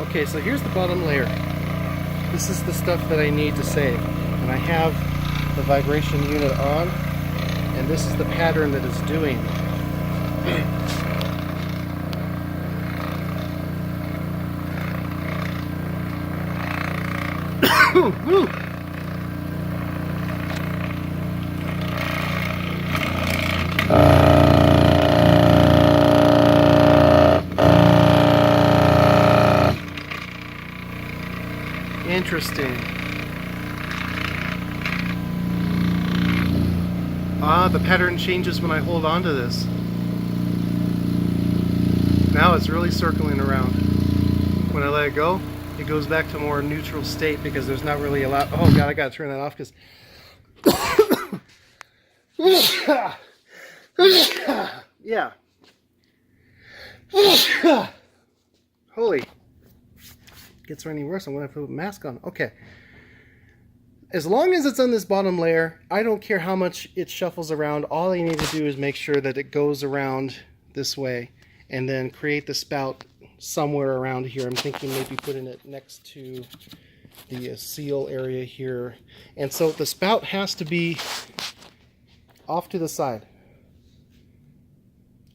Okay, so here's the bottom layer. This is the stuff that I need to save. And I have the vibration unit on, and this is the pattern that it's doing. Woo! Interesting. Ah, the pattern changes when I hold on to this. Now it's really circling around. When I let it go, it goes back to a more neutral state because there's not really a lot. Oh god, I gotta turn that off because yeah. Holy. Gets any worse, I'm gonna have to put a mask on. Okay. As long as it's on this bottom layer, I don't care how much it shuffles around. All I need to do is make sure that it goes around this way and then create the spout somewhere around here. I'm thinking maybe putting it next to the seal area here. And so the spout has to be off to the side.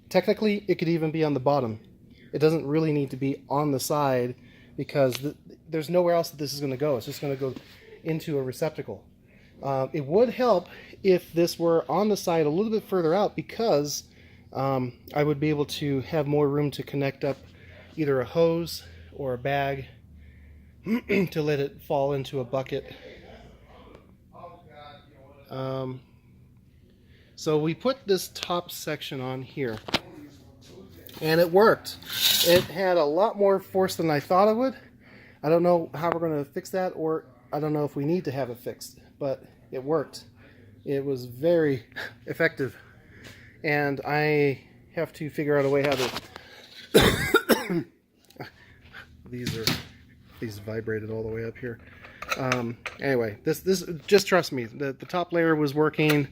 Technically, it could even be on the bottom. It doesn't really need to be on the side because there's nowhere else that this is going to go. It's just going to go into a receptacle. It would help if this were on the side a little bit further out because I would be able to have more room to connect up either a hose or a bag to let it fall into a bucket. So we put this top section on here and it worked. It had a lot more force than I thought it would. I don't know how we're going to fix that, or I don't know if we need to have it fixed, but it worked. It was very effective. And I have to figure out a way how to... These vibrated all the way up here. Anyway, this just trust me. The top layer was working.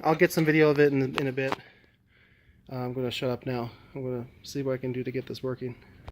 I'll get some video of it in a bit. I'm going to shut up now. I'm going to see what I can do to get this working.